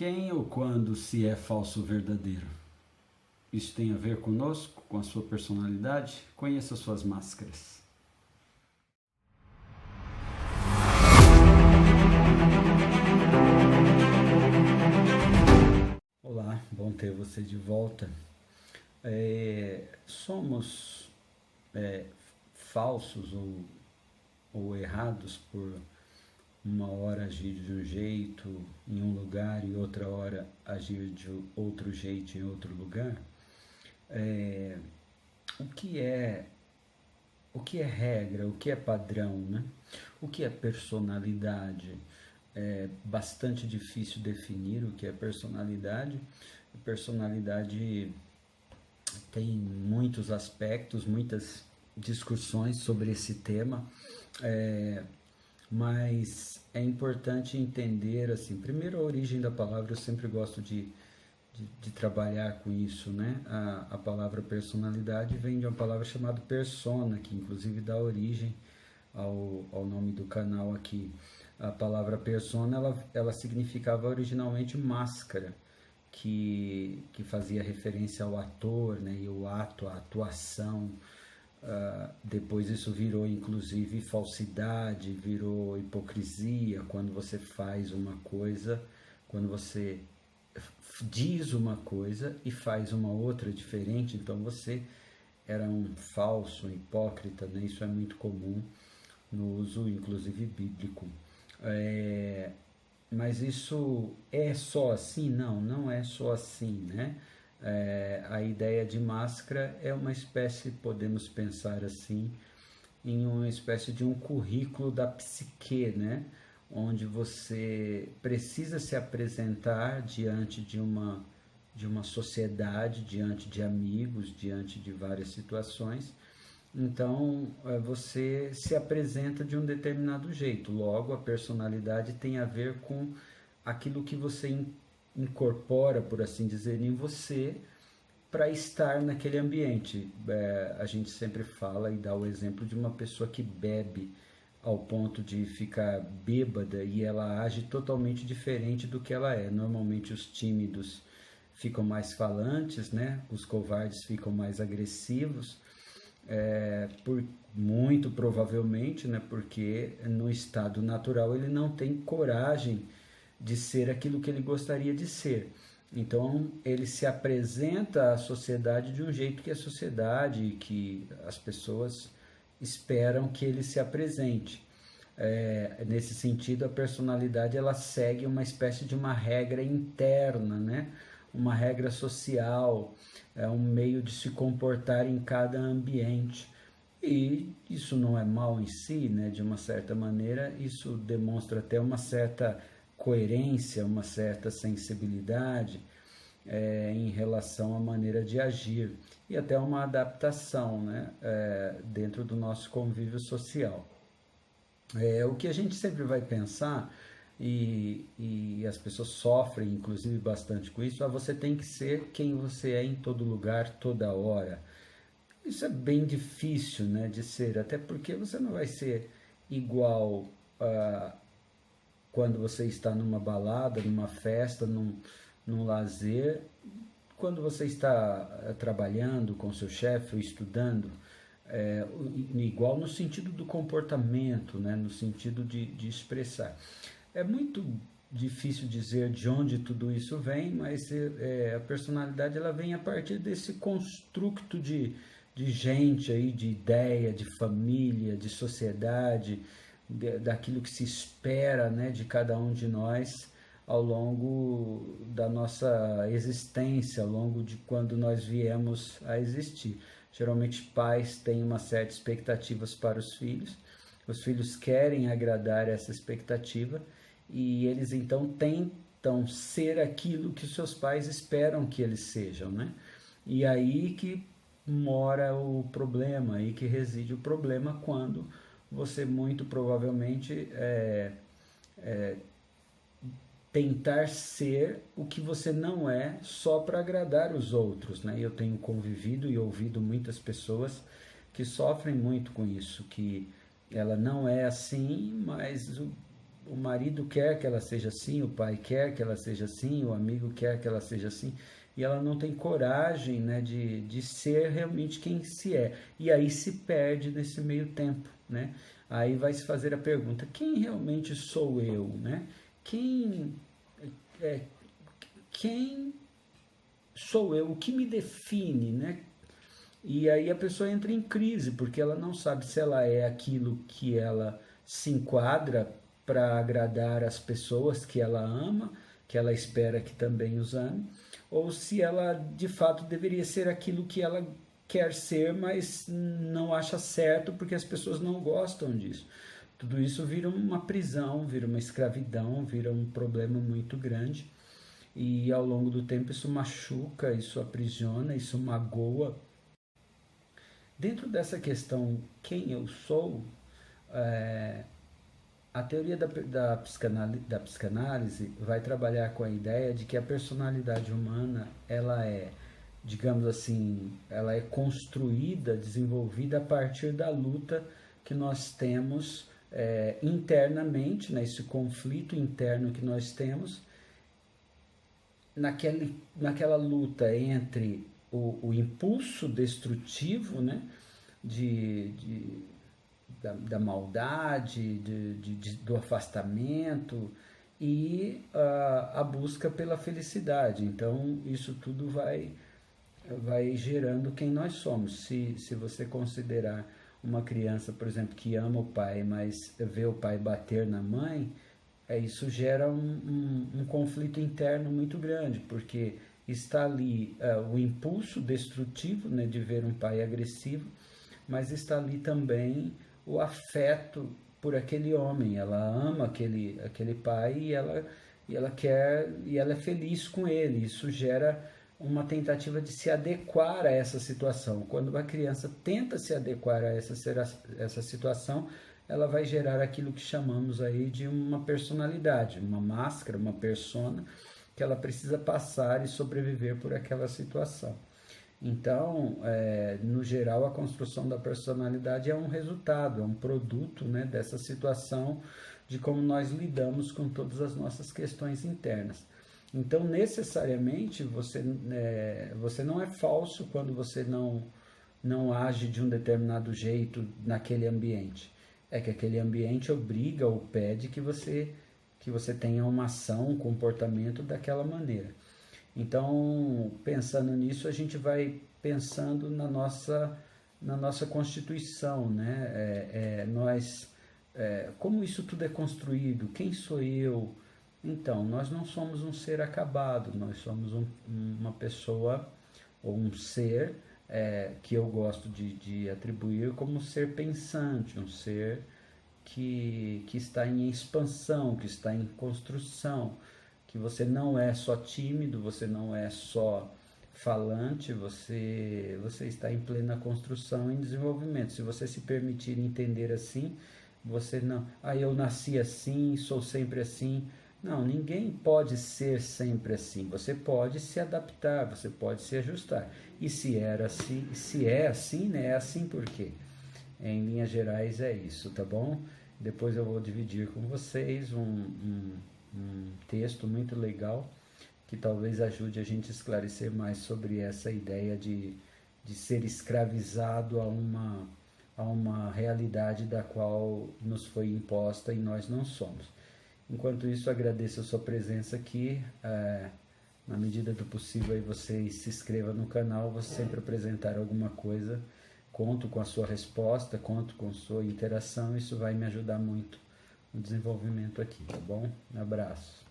quem ou quando se é falso ou verdadeiro? Isso tem a ver conosco, com a sua personalidade? Conheça suas máscaras. Olá, bom ter você de volta. Somos falsos ou errados por uma hora agir de um jeito em um lugar e outra hora agir de outro jeito em outro lugar. O que é regra, o que é padrão, né? O que é personalidade? É bastante difícil definir o que é personalidade. A personalidade tem muitos aspectos, muitas discussões sobre esse tema, mas é importante entender, assim, primeiro a origem da palavra. Eu sempre gosto de trabalhar com isso, né? A palavra personalidade vem de uma palavra chamada persona, que inclusive dá origem ao nome do canal aqui. A palavra persona, ela significava originalmente máscara, que fazia referência ao ator, né? E o ato, a atuação. Depois isso virou inclusive falsidade, virou hipocrisia, quando você faz uma coisa, quando você diz uma coisa e faz uma outra diferente, então você era um falso, um hipócrita, né? Isso é muito comum no uso, inclusive, bíblico. Mas isso é só assim? Não, não é só assim, né? A ideia de máscara é uma espécie, podemos pensar assim, em uma espécie de um currículo da psique, né? Onde você precisa se apresentar diante de uma sociedade, diante de amigos, diante de várias situações. Então, você se apresenta de um determinado jeito. Logo, a personalidade tem a ver com aquilo que você incorpora, por assim dizer, em você para estar naquele ambiente. A gente sempre fala e dá o exemplo de uma pessoa que bebe ao ponto de ficar bêbada e ela age totalmente diferente do que ela é. Normalmente os tímidos ficam mais falantes, né? Os covardes ficam mais agressivos, muito provavelmente, né? Porque no estado natural ele não tem coragem de ser aquilo que ele gostaria de ser. Então ele se apresenta à sociedade de um jeito que a sociedade, que as pessoas esperam que ele se apresente. Nesse sentido, a personalidade ela segue uma espécie de uma regra interna, né? Uma regra social, é um meio de se comportar em cada ambiente. E isso não é mal em si, né? De uma certa maneira, isso demonstra até uma certa coerência, uma certa sensibilidade em relação à maneira de agir e até uma adaptação, né? Dentro do nosso convívio social. O que a gente sempre vai pensar, e as pessoas sofrem inclusive bastante com isso, você tem que ser quem você é em todo lugar, toda hora. Isso é bem difícil, né, de ser, até porque você não vai ser igual quando você está numa balada, numa festa, num lazer, quando você está trabalhando com seu chefe ou estudando. Igual no sentido do comportamento, né, no sentido de expressar. É muito difícil dizer de onde tudo isso vem, mas a personalidade ela vem a partir desse construto de gente aí, de ideia, de família, de sociedade, daquilo que se espera, né, de cada um de nós ao longo da nossa existência, ao longo de quando nós viemos a existir. Geralmente pais têm uma certa expectativas para os filhos querem agradar essa expectativa e eles então tentam ser aquilo que os seus pais esperam que eles sejam, né? E aí que mora o problema, aí que reside o problema quando você muito provavelmente tentar ser o que você não é só para agradar os outros, né? Eu tenho convivido e ouvido muitas pessoas que sofrem muito com isso, que ela não é assim, mas o marido quer que ela seja assim, o pai quer que ela seja assim, o amigo quer que ela seja assim, e ela não tem coragem, né, de ser realmente quem se é. E aí se perde nesse meio tempo, né? Aí vai se fazer a pergunta: quem realmente sou eu, né? Quem é, quem sou eu? O que me define, né? E aí a pessoa entra em crise, porque ela não sabe se ela é aquilo que ela se enquadra para agradar as pessoas que ela ama, que ela espera que também os ame, ou se ela de fato deveria ser aquilo que ela quer ser, mas não acha certo porque as pessoas não gostam disso. Tudo isso vira uma prisão, vira uma escravidão, vira um problema muito grande. E ao longo do tempo isso machuca, isso aprisiona, isso magoa. Dentro dessa questão, quem eu sou, a teoria da psicanálise vai trabalhar com a ideia de que a personalidade humana, ela é, digamos assim, ela é construída, desenvolvida a partir da luta que nós temos internamente, né, esse conflito interno que nós temos, naquela luta entre o impulso destrutivo, né, de da maldade, do afastamento e a busca pela felicidade. Então, isso tudo vai gerando quem nós somos. Se você considerar uma criança, por exemplo, que ama o pai, mas vê o pai bater na mãe, isso gera um conflito interno muito grande, porque está ali o impulso destrutivo, né, de ver um pai agressivo, mas está ali também o afeto por aquele homem. Ela ama aquele pai e ela quer e ela é feliz com ele. Isso gera uma tentativa de se adequar a essa situação. Quando a criança tenta se adequar a essa situação, ela vai gerar aquilo que chamamos aí de uma personalidade, uma máscara, uma persona que ela precisa passar e sobreviver por aquela situação. Então, no geral, a construção da personalidade é um resultado, é um produto, né, dessa situação de como nós lidamos com todas as nossas questões internas. Então, necessariamente, você não é falso quando você não age de um determinado jeito naquele ambiente. É que aquele ambiente obriga ou pede que você tenha uma ação, um comportamento daquela maneira. Então, pensando nisso, a gente vai pensando na nossa Constituição, né? Como isso tudo é construído? Quem sou eu? Então, nós não somos um ser acabado, nós somos uma pessoa ou um ser que eu gosto de atribuir como um ser pensante, um ser que está em expansão, que está em construção, que você não é só tímido, você não é só falante, você está em plena construção e desenvolvimento. Se você se permitir entender assim, você não, eu nasci assim, sou sempre assim. Não, ninguém pode ser sempre assim. Você pode se adaptar, você pode se ajustar. E se é assim, né? É assim por quê? Em linhas gerais é isso, tá bom? Depois eu vou dividir com vocês um texto muito legal que talvez ajude a gente a esclarecer mais sobre essa ideia de ser escravizado a uma realidade da qual nos foi imposta e nós não somos. Enquanto isso, agradeço a sua presença aqui. Na medida do possível, aí você se inscreva no canal, vou sempre apresentar alguma coisa. Conto com a sua resposta, conto com a sua interação, isso vai me ajudar muito no desenvolvimento aqui, tá bom? Um abraço.